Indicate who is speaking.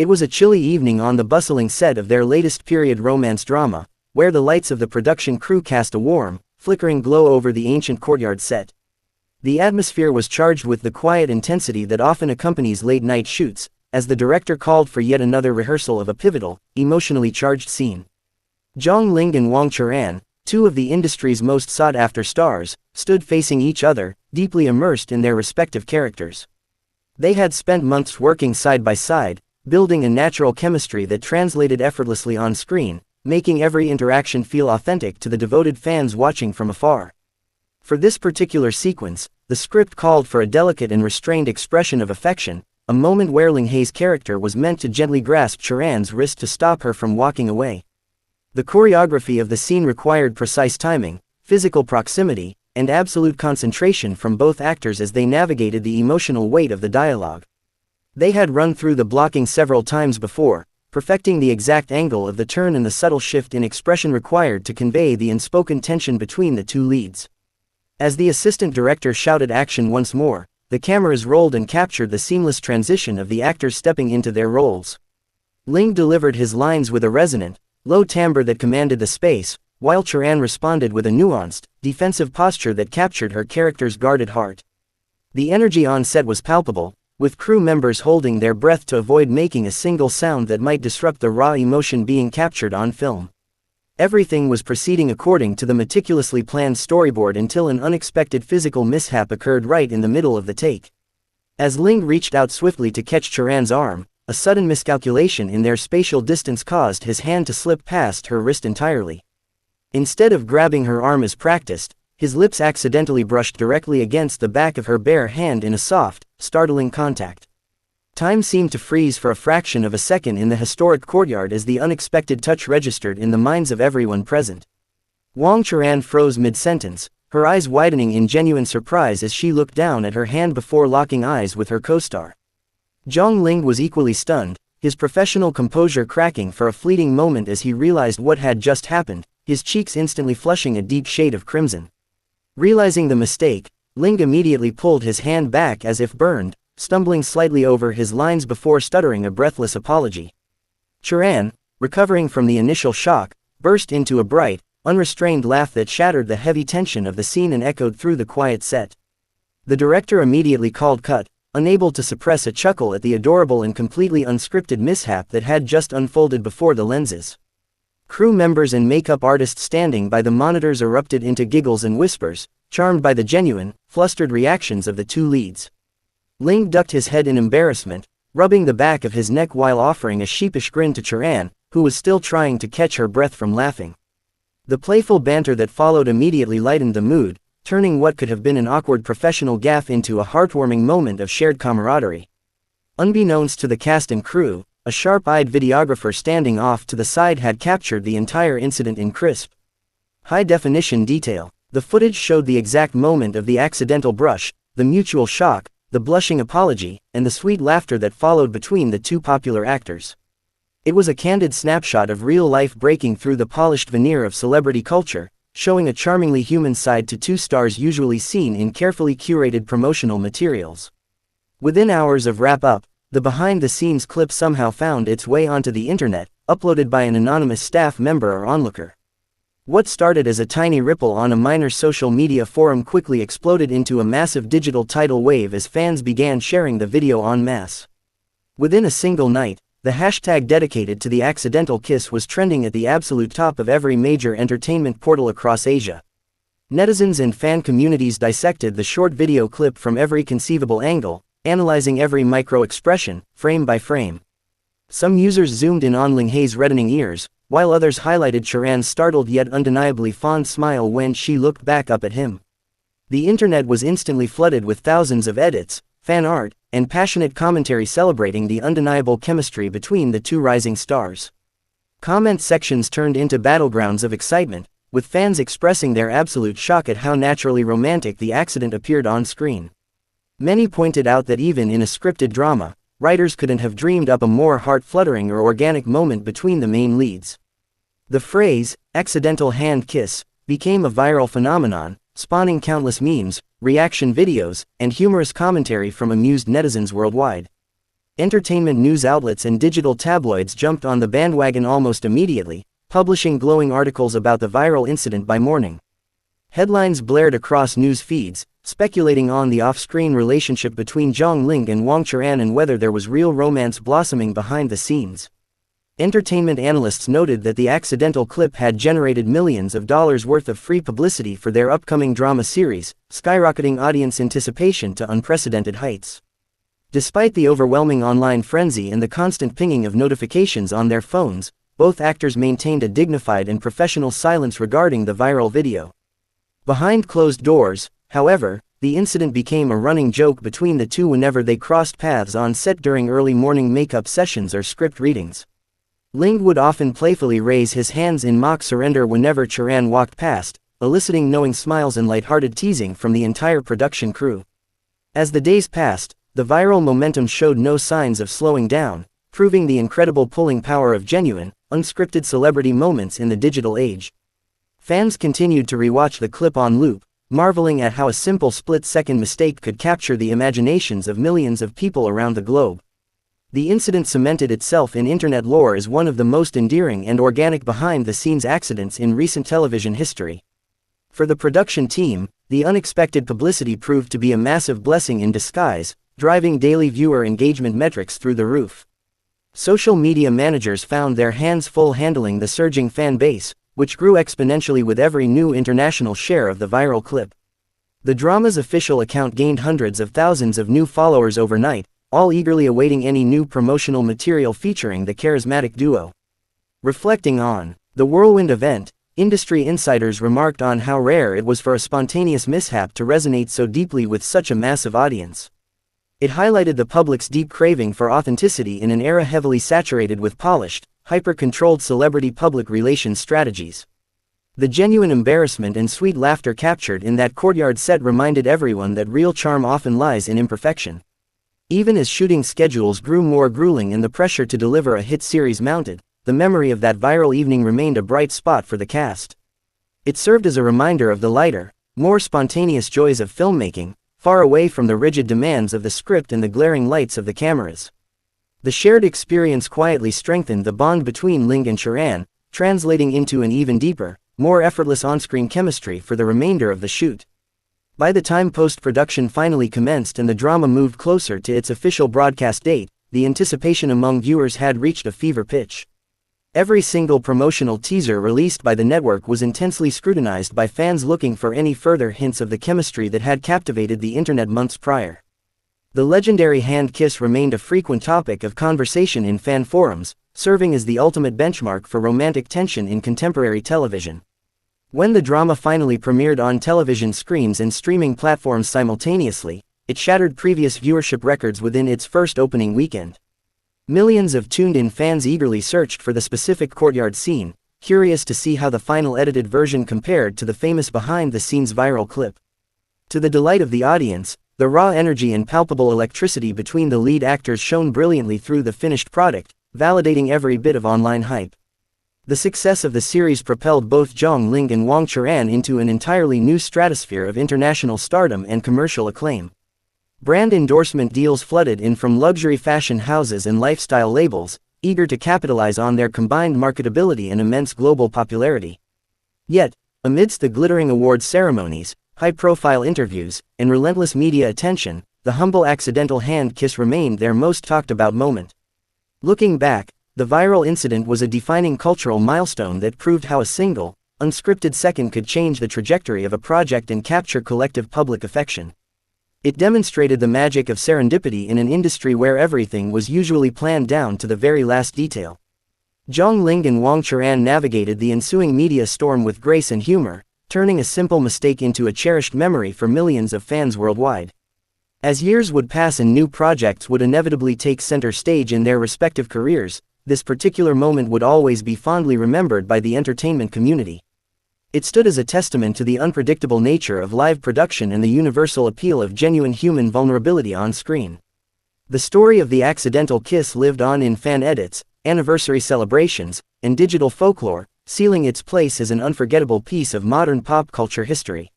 Speaker 1: It was a chilly evening on the bustling set of their latest period romance drama, where the lights of the production crew cast a warm, flickering glow over the ancient courtyard set. The atmosphere was charged with the quiet intensity that often accompanies late-night shoots, as the director called for yet another rehearsal of a pivotal, emotionally charged scene. Zhang Linghe and Wang Churan, two of the industry's most sought-after stars, stood facing each other, deeply immersed in their respective characters. They had spent months working side by side, building a natural chemistry that translated effortlessly on screen, making every interaction feel authentic to the devoted fans watching from afar. For this particular sequence, the script called for a delicate and restrained expression of affection, a moment where Linghe's character was meant to gently grasp Churan's wrist to stop her from walking away. The choreography of the scene required precise timing, physical proximity, and absolute concentration from both actors as they navigated the emotional weight of the dialogue. They had run through the blocking several times before, perfecting the exact angle of the turn and the subtle shift in expression required to convey the unspoken tension between the two leads. As the assistant director shouted action once more, the cameras rolled and captured the seamless transition of the actors stepping into their roles. Linghe delivered his lines with a resonant, low timbre that commanded the space, while Churan responded with a nuanced, defensive posture that captured her character's guarded heart. The energy on set was palpable, with crew members holding their breath to avoid making a single sound that might disrupt the raw emotion being captured on film. Everything was proceeding according to the meticulously planned storyboard until an unexpected physical mishap occurred right in the middle of the take. As Linghe reached out swiftly to catch Churan's arm, a sudden miscalculation in their spatial distance caused his hand to slip past her wrist entirely. Instead of grabbing her arm as practiced, his lips accidentally brushed directly against the back of her bare hand in a soft, startling contact. Time seemed to freeze for a fraction of a second in the historic courtyard as the unexpected touch registered in the minds of everyone present. Wang Churan froze mid-sentence, her eyes widening in genuine surprise as she looked down at her hand before locking eyes with her co-star. Zhang Linghe was equally stunned, his professional composure cracking for a fleeting moment as he realized what had just happened, his cheeks instantly flushing a deep shade of crimson. Realizing the mistake, Linghe immediately pulled his hand back as if burned, stumbling slightly over his lines before stuttering a breathless apology. Churan, recovering from the initial shock, burst into a bright, unrestrained laugh that shattered the heavy tension of the scene and echoed through the quiet set. The director immediately called cut, unable to suppress a chuckle at the adorable and completely unscripted mishap that had just unfolded before the lenses. Crew members and makeup artists standing by the monitors erupted into giggles and whispers, charmed by the genuine, flustered reactions of the two leads. Linghe ducked his head in embarrassment, rubbing the back of his neck while offering a sheepish grin to Churan, who was still trying to catch her breath from laughing. The playful banter that followed immediately lightened the mood, turning what could have been an awkward professional gaffe into a heartwarming moment of shared camaraderie. Unbeknownst to the cast and crew, a sharp-eyed videographer standing off to the side had captured the entire incident in crisp, high-definition detail. The footage showed the exact moment of the accidental brush, the mutual shock, the blushing apology, and the sweet laughter that followed between the two popular actors. It was a candid snapshot of real life breaking through the polished veneer of celebrity culture, showing a charmingly human side to two stars usually seen in carefully curated promotional materials. Within hours of wrap-up, the behind-the-scenes clip somehow found its way onto the internet, uploaded by an anonymous staff member or onlooker. What started as a tiny ripple on a minor social media forum quickly exploded into a massive digital tidal wave as fans began sharing the video en masse. Within a single night, the hashtag dedicated to the accidental kiss was trending at the absolute top of every major entertainment portal across Asia. Netizens and fan communities dissected the short video clip from every conceivable angle, analyzing every micro-expression, frame by frame. Some users zoomed in on Linghe's reddening ears, while others highlighted Churan's startled yet undeniably fond smile when she looked back up at him. The internet was instantly flooded with thousands of edits, fan art, and passionate commentary celebrating the undeniable chemistry between the two rising stars. Comment sections turned into battlegrounds of excitement, with fans expressing their absolute shock at how naturally romantic the accident appeared on screen. Many pointed out that even in a scripted drama, writers couldn't have dreamed up a more heart-fluttering or organic moment between the main leads. The phrase, accidental hand kiss, became a viral phenomenon, spawning countless memes, reaction videos, and humorous commentary from amused netizens worldwide. Entertainment news outlets and digital tabloids jumped on the bandwagon almost immediately, publishing glowing articles about the viral incident by morning. Headlines blared across news feeds, speculating on the off-screen relationship between Zhang Linghe and Wang Churan and whether there was real romance blossoming behind the scenes. Entertainment analysts noted that the accidental clip had generated millions of dollars worth of free publicity for their upcoming drama series, skyrocketing audience anticipation to unprecedented heights. Despite the overwhelming online frenzy and the constant pinging of notifications on their phones, both actors maintained a dignified and professional silence regarding the viral video. Behind closed doors, however, the incident became a running joke between the two whenever they crossed paths on set during early morning makeup sessions or script readings. Linghe would often playfully raise his hands in mock surrender whenever Churan walked past, eliciting knowing smiles and lighthearted teasing from the entire production crew. As the days passed, the viral momentum showed no signs of slowing down, proving the incredible pulling power of genuine, unscripted celebrity moments in the digital age. Fans continued to rewatch the clip on loop, marveling at how a simple split-second mistake could capture the imaginations of millions of people around the globe. The incident cemented itself in internet lore as one of the most endearing and organic behind-the-scenes accidents in recent television history. For the production team, the unexpected publicity proved to be a massive blessing in disguise, driving daily viewer engagement metrics through the roof. Social media managers found their hands full handling the surging fan base, which grew exponentially with every new international share of the viral clip. The drama's official account gained hundreds of thousands of new followers overnight, all eagerly awaiting any new promotional material featuring the charismatic duo. Reflecting on the whirlwind event, industry insiders remarked on how rare it was for a spontaneous mishap to resonate so deeply with such a massive audience. It highlighted the public's deep craving for authenticity in an era heavily saturated with polished, hyper-controlled celebrity public relations strategies. The genuine embarrassment and sweet laughter captured in that courtyard set reminded everyone that real charm often lies in imperfection. Even as shooting schedules grew more grueling and the pressure to deliver a hit series mounted, the memory of that viral evening remained a bright spot for the cast. It served as a reminder of the lighter, more spontaneous joys of filmmaking, far away from the rigid demands of the script and the glaring lights of the cameras. The shared experience quietly strengthened the bond between Linghe and Churan, translating into an even deeper, more effortless on-screen chemistry for the remainder of the shoot. By the time post-production finally commenced and the drama moved closer to its official broadcast date, the anticipation among viewers had reached a fever pitch. Every single promotional teaser released by the network was intensely scrutinized by fans looking for any further hints of the chemistry that had captivated the internet months prior. The legendary hand kiss remained a frequent topic of conversation in fan forums, serving as the ultimate benchmark for romantic tension in contemporary television. When the drama finally premiered on television screens and streaming platforms simultaneously, it shattered previous viewership records within its first opening weekend. Millions of tuned-in fans eagerly searched for the specific courtyard scene, curious to see how the final edited version compared to the famous behind-the-scenes viral clip. To the delight of the audience, the raw energy and palpable electricity between the lead actors shone brilliantly through the finished product, validating every bit of online hype. The success of the series propelled both Zhang Linghe and Wang Churan into an entirely new stratosphere of international stardom and commercial acclaim. Brand endorsement deals flooded in from luxury fashion houses and lifestyle labels, eager to capitalize on their combined marketability and immense global popularity. Yet, amidst the glittering awards ceremonies, high-profile interviews, and relentless media attention, the humble accidental hand kiss remained their most talked-about moment. Looking back, the viral incident was a defining cultural milestone that proved how a single, unscripted second could change the trajectory of a project and capture collective public affection. It demonstrated the magic of serendipity in an industry where everything was usually planned down to the very last detail. Zhang Linghe and Wang Churan navigated the ensuing media storm with grace and humor, turning a simple mistake into a cherished memory for millions of fans worldwide. As years would pass and new projects would inevitably take center stage in their respective careers, this particular moment would always be fondly remembered by the entertainment community. It stood as a testament to the unpredictable nature of live production and the universal appeal of genuine human vulnerability on screen. The story of the accidental kiss lived on in fan edits, anniversary celebrations, and digital folklore, sealing its place as an unforgettable piece of modern pop culture history.